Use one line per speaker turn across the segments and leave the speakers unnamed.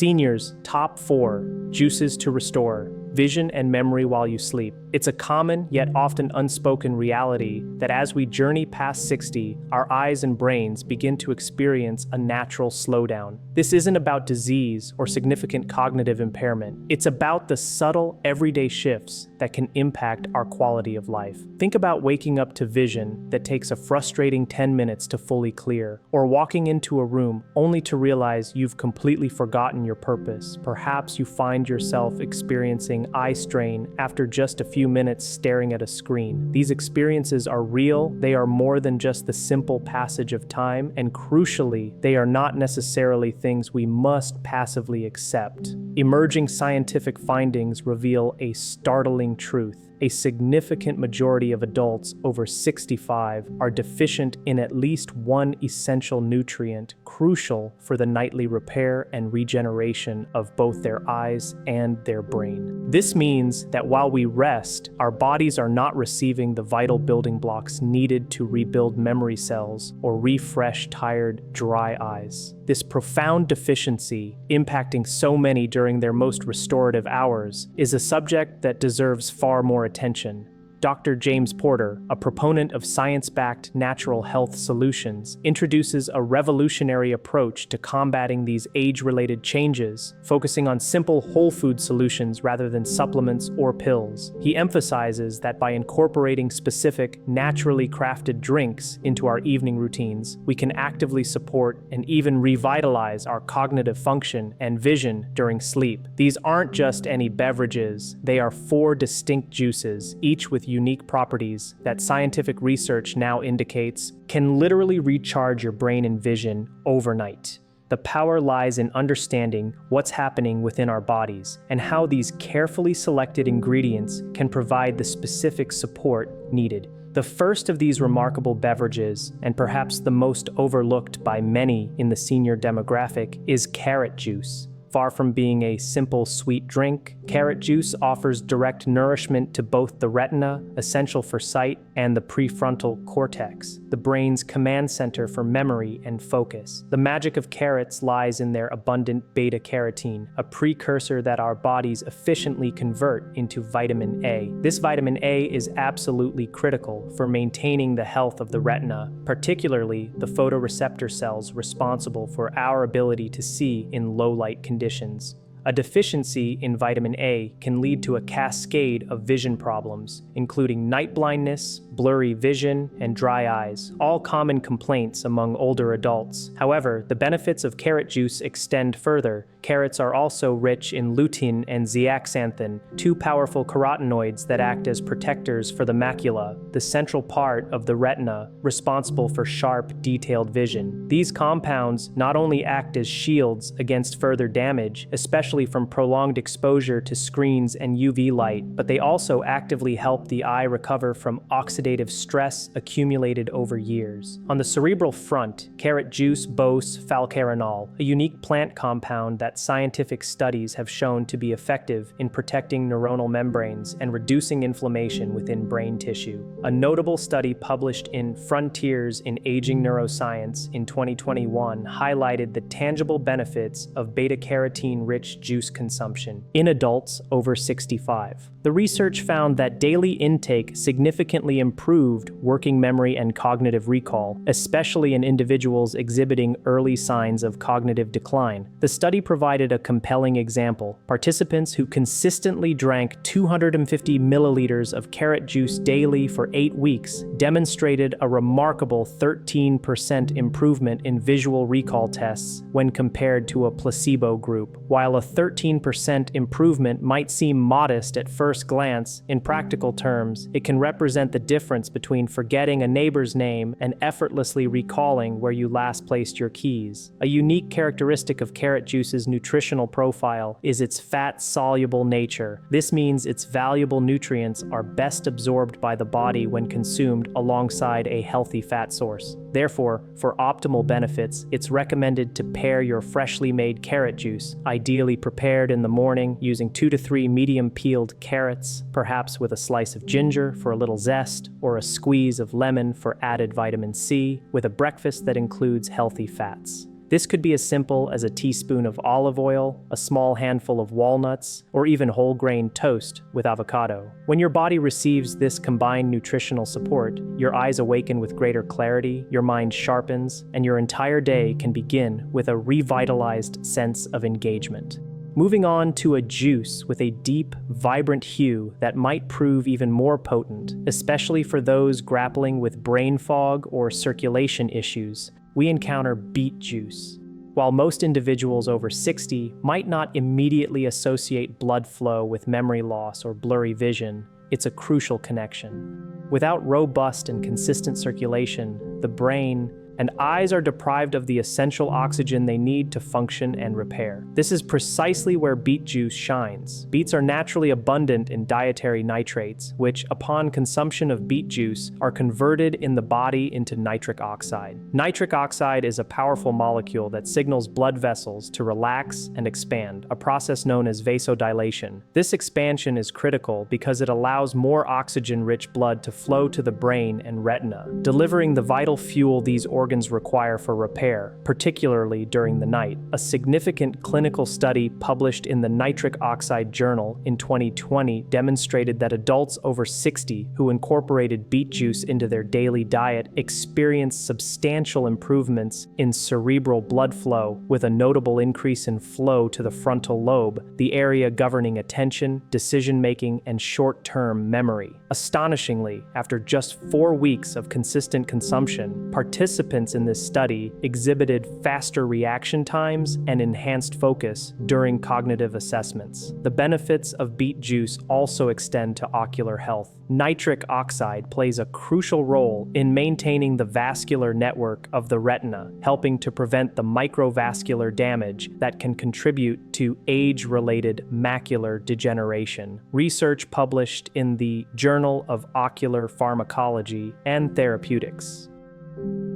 Seniors, top 4 juices to restore vision and memory while you sleep. It's a common yet often unspoken reality that as we journey past 60, our eyes and brains begin to experience a natural slowdown. This isn't about disease or significant cognitive impairment. It's about the subtle, everyday shifts that can impact our quality of life. Think about waking up to vision that takes a frustrating 10 minutes to fully clear, or walking into a room only to realize you've completely forgotten your purpose. Perhaps you find yourself experiencing eye strain after just a few minutes staring at a screen. These experiences are real, they are more than just the simple passage of time, and crucially, they are not necessarily things we must passively accept. Emerging scientific findings reveal a startling truth. A significant majority of adults over 65 are deficient in at least one essential nutrient crucial for the nightly repair and regeneration of both their eyes and their brain. This means that while we rest, our bodies are not receiving the vital building blocks needed to rebuild memory cells or refresh tired, dry eyes. This profound deficiency, impacting so many during their most restorative hours, is a subject that deserves far more attention. Dr. James Porter, a proponent of science-backed natural health solutions, introduces a revolutionary approach to combating these age-related changes, focusing on simple whole food solutions rather than supplements or pills. He emphasizes that by incorporating specific, naturally crafted drinks into our evening routines, we can actively support and even revitalize our cognitive function and vision during sleep. These aren't just any beverages, they are 4 distinct juices, each with unique properties that scientific research now indicates can literally recharge your brain and vision overnight. The power lies in understanding what's happening within our bodies and how these carefully selected ingredients can provide the specific support needed. The first of these remarkable beverages, and perhaps the most overlooked by many in the senior demographic, is carrot juice. Far from being a simple sweet drink, carrot juice offers direct nourishment to both the retina, essential for sight, and the prefrontal cortex, the brain's command center for memory and focus. The magic of carrots lies in their abundant beta-carotene, a precursor that our bodies efficiently convert into vitamin A. This vitamin A is absolutely critical for maintaining the health of the retina, particularly the photoreceptor cells responsible for our ability to see in low-light conditions. A deficiency in vitamin A can lead to a cascade of vision problems, including night blindness, blurry vision, and dry eyes, all common complaints among older adults. However, the benefits of carrot juice extend further. Carrots are also rich in lutein and zeaxanthin, 2 powerful carotenoids that act as protectors for the macula, the central part of the retina responsible for sharp, detailed vision. These compounds not only act as shields against further damage, especially from prolonged exposure to screens and UV light, but they also actively help the eye recover from oxidative stress accumulated over years. On the cerebral front, carrot juice boasts falcarinol, a unique plant compound that scientific studies have shown to be effective in protecting neuronal membranes and reducing inflammation within brain tissue. A notable study published in Frontiers in Aging Neuroscience in 2021 highlighted the tangible benefits of beta-carotene-rich juice consumption in adults over 65. The research found that daily intake significantly improved working memory and cognitive recall, especially in individuals exhibiting early signs of cognitive decline. The study provided a compelling example. Participants who consistently drank 250 milliliters of carrot juice daily for 8 weeks demonstrated a remarkable 13% improvement in visual recall tests when compared to a placebo group. While a 13% improvement might seem modest at first glance, in practical terms, it can represent the difference between forgetting a neighbor's name and effortlessly recalling where you last placed your keys. A unique characteristic of carrot juice's nutritional profile is its fat-soluble nature. This means its valuable nutrients are best absorbed by the body when consumed alongside a healthy fat source. Therefore, for optimal benefits, it's recommended to pair your freshly made carrot juice, ideally prepared in the morning using 2 to 3 medium-peeled carrots, perhaps with a slice of ginger for a little zest, or a squeeze of lemon for added vitamin C, with a breakfast that includes healthy fats. This could be as simple as a teaspoon of olive oil, a small handful of walnuts, or even whole grain toast with avocado. When your body receives this combined nutritional support, your eyes awaken with greater clarity, your mind sharpens, and your entire day can begin with a revitalized sense of engagement. Moving on to a juice with a deep, vibrant hue that might prove even more potent, especially for those grappling with brain fog or circulation issues, we encounter beet juice. While most individuals over 60 might not immediately associate blood flow with memory loss or blurry vision, it's a crucial connection. Without robust and consistent circulation, the brain and eyes are deprived of the essential oxygen they need to function and repair. This is precisely where beet juice shines. Beets are naturally abundant in dietary nitrates, which, upon consumption of beet juice, are converted in the body into nitric oxide. Nitric oxide is a powerful molecule that signals blood vessels to relax and expand, a process known as vasodilation. This expansion is critical because it allows more oxygen-rich blood to flow to the brain and retina, delivering the vital fuel these organs require for repair, particularly during the night. A significant clinical study published in the Nitric Oxide Journal in 2020 demonstrated that adults over 60 who incorporated beet juice into their daily diet experienced substantial improvements in cerebral blood flow, with a notable increase in flow to the frontal lobe, the area governing attention, decision-making, and short-term memory. Astonishingly, after just 4 weeks of consistent consumption, participants in this study exhibited faster reaction times and enhanced focus during cognitive assessments. The benefits of beet juice also extend to ocular health. Nitric oxide plays a crucial role in maintaining the vascular network of the retina, helping to prevent the microvascular damage that can contribute to age-related macular degeneration. Research published in the Journal of Ocular Pharmacology and Therapeutics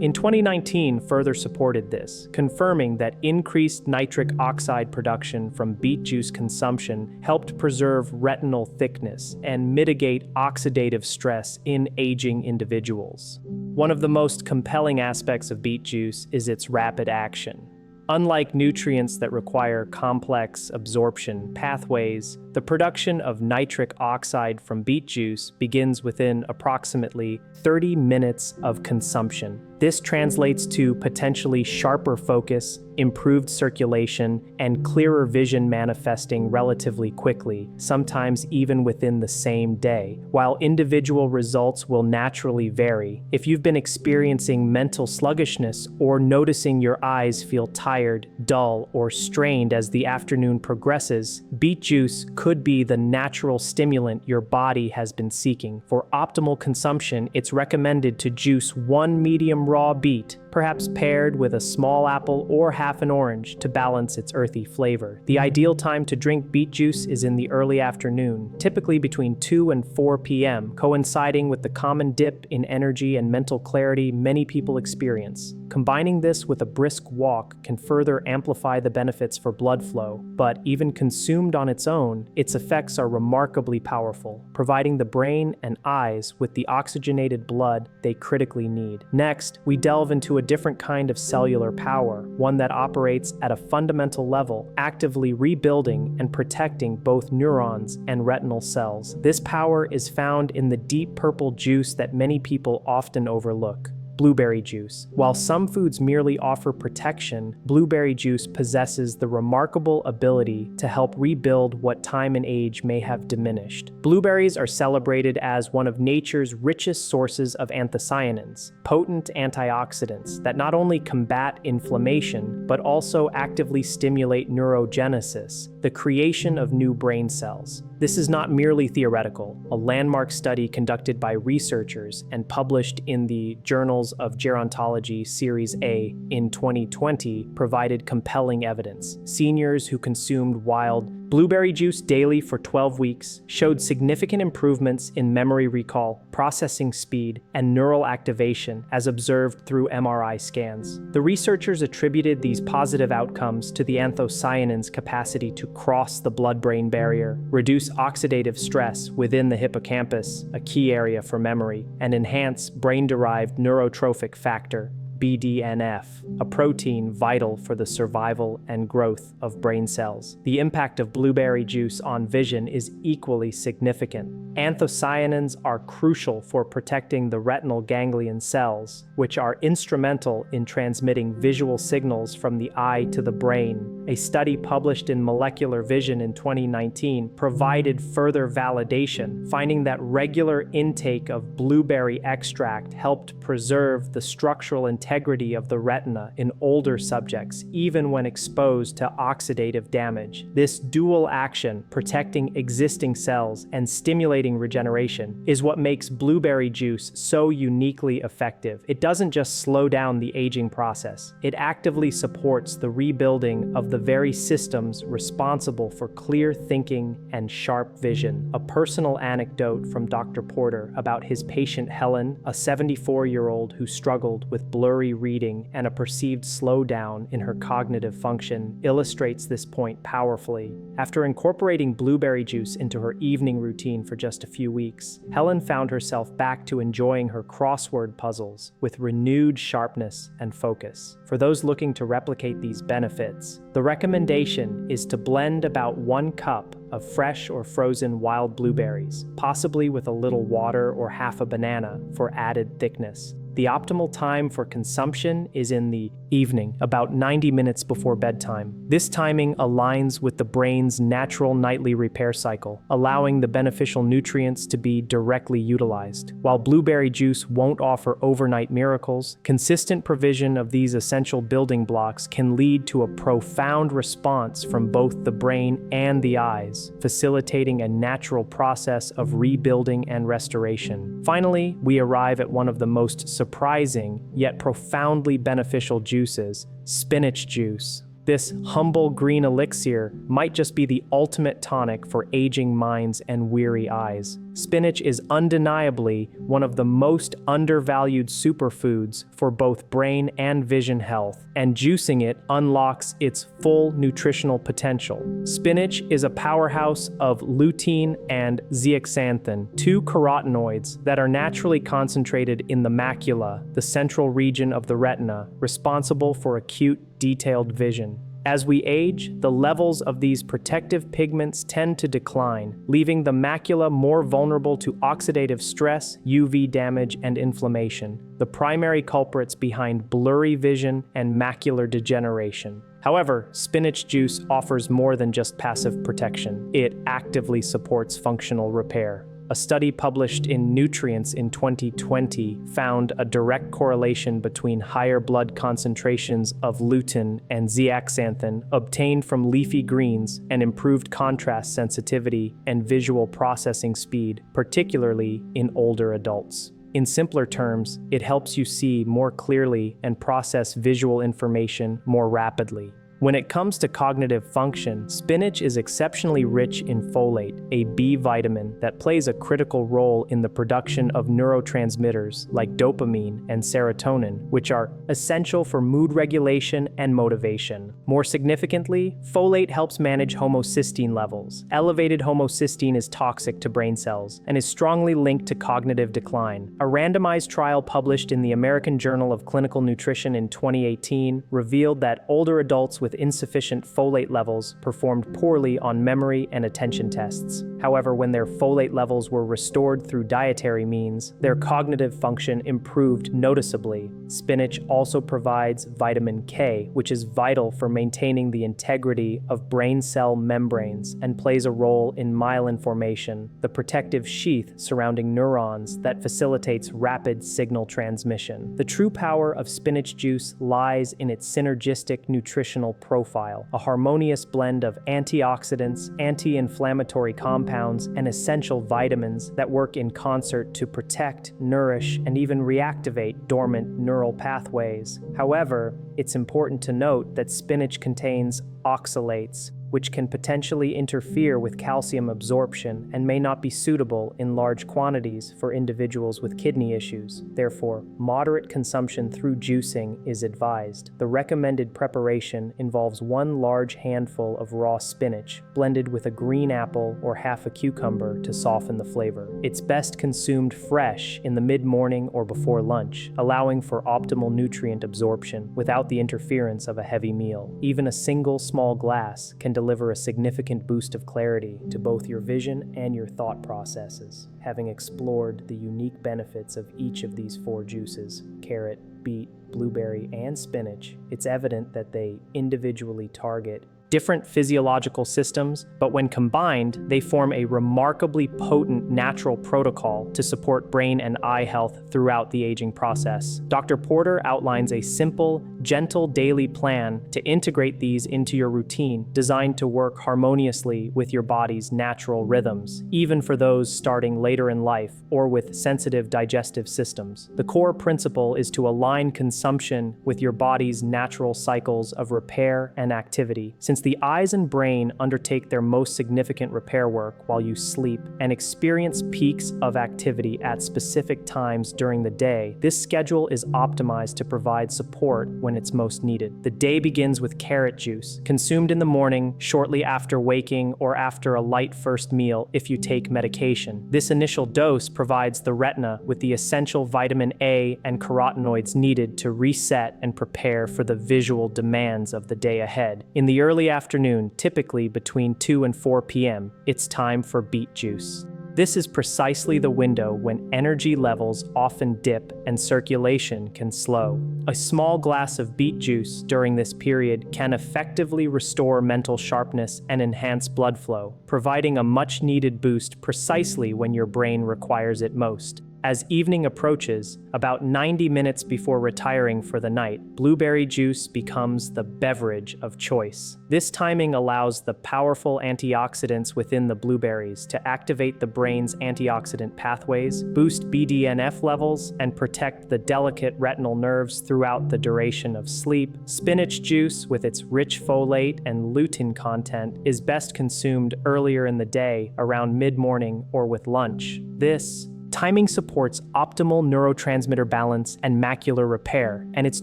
in 2019 further supported this, confirming that increased nitric oxide production from beet juice consumption helped preserve retinal thickness and mitigate oxidative stress in aging individuals. One of the most compelling aspects of beet juice is its rapid action. Unlike nutrients that require complex absorption pathways, the production of nitric oxide from beet juice begins within approximately 30 minutes of consumption. This translates to potentially sharper focus, improved circulation, and clearer vision manifesting relatively quickly, sometimes even within the same day. While individual results will naturally vary, if you've been experiencing mental sluggishness or noticing your eyes feel tired, dull, or strained as the afternoon progresses, beet juice could be the natural stimulant your body has been seeking. For optimal consumption, it's recommended to juice 1 medium raw beet, perhaps paired with a small apple or half an orange to balance its earthy flavor. The ideal time to drink beet juice is in the early afternoon, typically between 2 and 4 p.m., coinciding with the common dip in energy and mental clarity many people experience. Combining this with a brisk walk can further amplify the benefits for blood flow, but even consumed on its own, its effects are remarkably powerful, providing the brain and eyes with the oxygenated blood they critically need. Next, we delve into a different kind of cellular power, one that operates at a fundamental level, actively rebuilding and protecting both neurons and retinal cells. This power is found in the deep purple juice that many people often overlook. Blueberry juice. While some foods merely offer protection, blueberry juice possesses the remarkable ability to help rebuild what time and age may have diminished. Blueberries are celebrated as one of nature's richest sources of anthocyanins, potent antioxidants that not only combat inflammation, but also actively stimulate neurogenesis, the creation of new brain cells. This is not merely theoretical. A landmark study conducted by researchers and published in the Journals of Gerontology Series A in 2020 provided compelling evidence. Seniors who consumed wild blueberry juice daily for 12 weeks showed significant improvements in memory recall, processing speed, and neural activation as observed through MRI scans. The researchers attributed these positive outcomes to the anthocyanins' capacity to cross the blood-brain barrier, reduce oxidative stress within the hippocampus, a key area for memory, and enhance brain-derived neurotrophic factor, BDNF, a protein vital for the survival and growth of brain cells. The impact of blueberry juice on vision is equally significant. Anthocyanins are crucial for protecting the retinal ganglion cells, which are instrumental in transmitting visual signals from the eye to the brain. A study published in Molecular Vision in 2019 provided further validation, finding that regular intake of blueberry extract helped preserve the structural integrity of the retina in older subjects, even when exposed to oxidative damage. This dual action, protecting existing cells and stimulating regeneration, is what makes blueberry juice so uniquely effective. It doesn't just slow down the aging process, it actively supports the rebuilding of the very systems responsible for clear thinking and sharp vision. A personal anecdote from Dr. Porter about his patient Helen, a 74-year-old who struggled with blurry reading and a perceived slowdown in her cognitive function, illustrates this point powerfully. After incorporating blueberry juice into her evening routine for just a few weeks, Helen found herself back to enjoying her crossword puzzles with renewed sharpness and focus. For those looking to replicate these benefits, the recommendation is to blend about 1 cup of fresh or frozen wild blueberries, possibly with a little water or half a banana for added thickness. The optimal time for consumption is in the evening, about 90 minutes before bedtime. This timing aligns with the brain's natural nightly repair cycle, allowing the beneficial nutrients to be directly utilized. While blueberry juice won't offer overnight miracles, consistent provision of these essential building blocks can lead to a profound response from both the brain and the eyes, facilitating a natural process of rebuilding and restoration. Finally, we arrive at one of the most surprising yet profoundly beneficial juices, spinach juice. This humble green elixir might just be the ultimate tonic for aging minds and weary eyes. Spinach is undeniably one of the most undervalued superfoods for both brain and vision health, and juicing it unlocks its full nutritional potential. Spinach is a powerhouse of lutein and zeaxanthin, 2 carotenoids that are naturally concentrated in the macula, the central region of the retina, responsible for acute, detailed vision. As we age, the levels of these protective pigments tend to decline, leaving the macula more vulnerable to oxidative stress, UV damage, and inflammation, the primary culprits behind blurry vision and macular degeneration. However, spinach juice offers more than just passive protection. It actively supports functional repair. A study published in Nutrients in 2020 found a direct correlation between higher blood concentrations of lutein and zeaxanthin obtained from leafy greens and improved contrast sensitivity and visual processing speed, particularly in older adults. In simpler terms, it helps you see more clearly and process visual information more rapidly. When it comes to cognitive function, spinach is exceptionally rich in folate, a B vitamin that plays a critical role in the production of neurotransmitters like dopamine and serotonin, which are essential for mood regulation and motivation. More significantly, folate helps manage homocysteine levels. Elevated homocysteine is toxic to brain cells and is strongly linked to cognitive decline. A randomized trial published in the American Journal of Clinical Nutrition in 2018 revealed that older adults with insufficient folate levels performed poorly on memory and attention tests. However, when their folate levels were restored through dietary means, their cognitive function improved noticeably. Spinach also provides vitamin K, which is vital for maintaining the integrity of brain cell membranes and plays a role in myelin formation, the protective sheath surrounding neurons that facilitates rapid signal transmission. The true power of spinach juice lies in its synergistic nutritional profile, a harmonious blend of antioxidants, anti-inflammatory compounds, and essential vitamins that work in concert to protect, nourish, and even reactivate dormant neural pathways. However, it's important to note that spinach contains oxalates, which can potentially interfere with calcium absorption and may not be suitable in large quantities for individuals with kidney issues. Therefore, moderate consumption through juicing is advised. The recommended preparation involves 1 large handful of raw spinach, blended with a green apple or half a cucumber to soften the flavor. It's best consumed fresh in the mid-morning or before lunch, allowing for optimal nutrient absorption without the interference of a heavy meal. Even a single small glass can deliver a significant boost of clarity to both your vision and your thought processes. Having explored the unique benefits of each of these 4 juices, carrot, beet, blueberry, and spinach, it's evident that they individually target different physiological systems, but when combined, they form a remarkably potent natural protocol to support brain and eye health throughout the aging process. Dr. Porter outlines a simple, gentle daily plan to integrate these into your routine, designed to work harmoniously with your body's natural rhythms, even for those starting later in life or with sensitive digestive systems. The core principle is to align consumption with your body's natural cycles of repair and activity. Since the eyes and brain undertake their most significant repair work while you sleep and experience peaks of activity at specific times during the day, this schedule is optimized to provide support when it's most needed. The day begins with carrot juice, consumed in the morning, shortly after waking, or after a light first meal if you take medication. This initial dose provides the retina with the essential vitamin A and carotenoids needed to reset and prepare for the visual demands of the day ahead. In the early afternoon, typically between 2 and 4 p.m., it's time for beet juice. This is precisely the window when energy levels often dip and circulation can slow. A small glass of beet juice during this period can effectively restore mental sharpness and enhance blood flow, providing a much-needed boost precisely when your brain requires it most. As evening approaches, about 90 minutes before retiring for the night, blueberry juice becomes the beverage of choice. This timing allows the powerful antioxidants within the blueberries to activate the brain's antioxidant pathways, boost BDNF levels, and protect the delicate retinal nerves throughout the duration of sleep. Spinach juice, with its rich folate and lutein content, is best consumed earlier in the day, around mid-morning or with lunch. This timing supports optimal neurotransmitter balance and macular repair, and its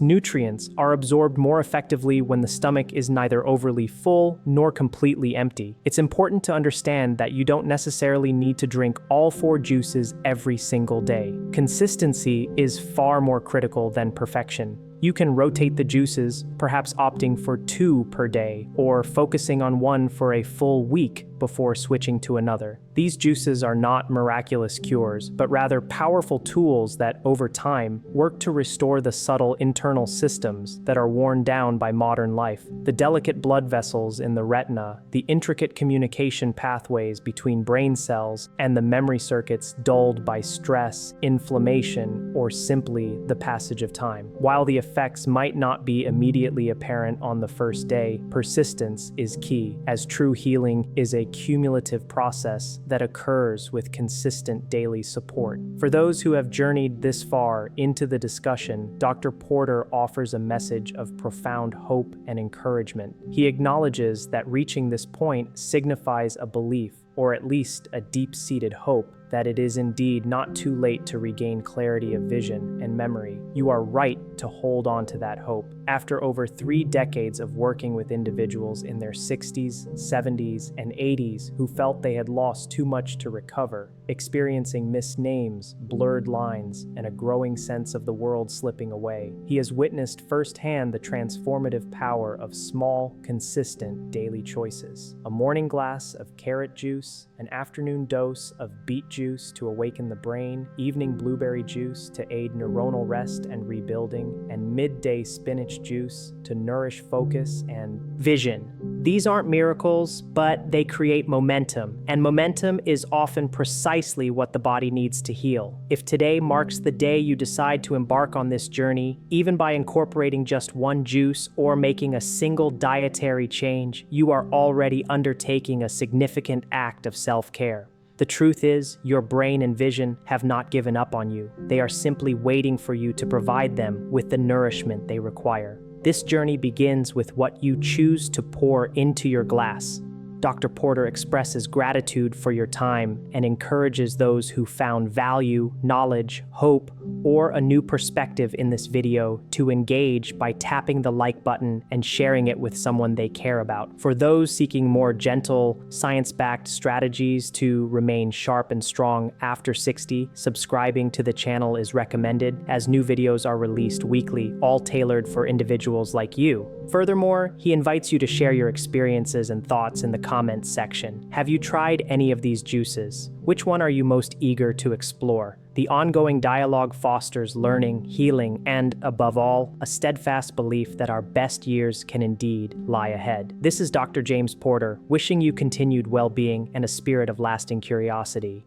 nutrients are absorbed more effectively when the stomach is neither overly full nor completely empty. It's important to understand that you don't necessarily need to drink all 4 juices every single day. Consistency is far more critical than perfection. You can rotate the juices, perhaps opting for 2 per day, or focusing on one for a full week before switching to another. These juices are not miraculous cures, but rather powerful tools that, over time, work to restore the subtle internal systems that are worn down by modern life. The delicate blood vessels in the retina, the intricate communication pathways between brain cells, and the memory circuits dulled by stress, inflammation, or simply the passage of time. While the effects might not be immediately apparent on the first day, persistence is key, as true healing is a cumulative process that occurs with consistent daily support. For those who have journeyed this far into the discussion, Dr. Porter offers a message of profound hope and encouragement. He acknowledges that reaching this point signifies a belief, or at least a deep-seated hope, that it is indeed not too late to regain clarity of vision and memory. You are right to hold on to that hope. After over 3 decades of working with individuals in their 60s, 70s, and 80s who felt they had lost too much to recover, experiencing missed names, blurred lines, and a growing sense of the world slipping away, he has witnessed firsthand the transformative power of small, consistent daily choices. A morning glass of carrot juice, an afternoon dose of beet juice to awaken the brain, evening blueberry juice to aid neuronal rest and rebuilding, and midday spinach juice to nourish focus and vision. These aren't miracles, but they create momentum, and momentum is often precisely what the body needs to heal. If today marks the day you decide to embark on this journey, even by incorporating just 1 juice or making a single dietary change, you are already undertaking a significant act of self-care. The truth is, your brain and vision have not given up on you. They are simply waiting for you to provide them with the nourishment they require. This journey begins with what you choose to pour into your glass. Dr. Porter expresses gratitude for your time and encourages those who found value, knowledge, hope, or a new perspective in this video to engage by tapping the like button and sharing it with someone they care about. For those seeking more gentle, science-backed strategies to remain sharp and strong after 60, subscribing to the channel is recommended as new videos are released weekly, all tailored for individuals like you. Furthermore, he invites you to share your experiences and thoughts in the comments section. Have you tried any of these juices? Which one are you most eager to explore? The ongoing dialogue fosters learning, healing, and, above all, a steadfast belief that our best years can indeed lie ahead. This is Dr. James Porter, wishing you continued well-being and a spirit of lasting curiosity.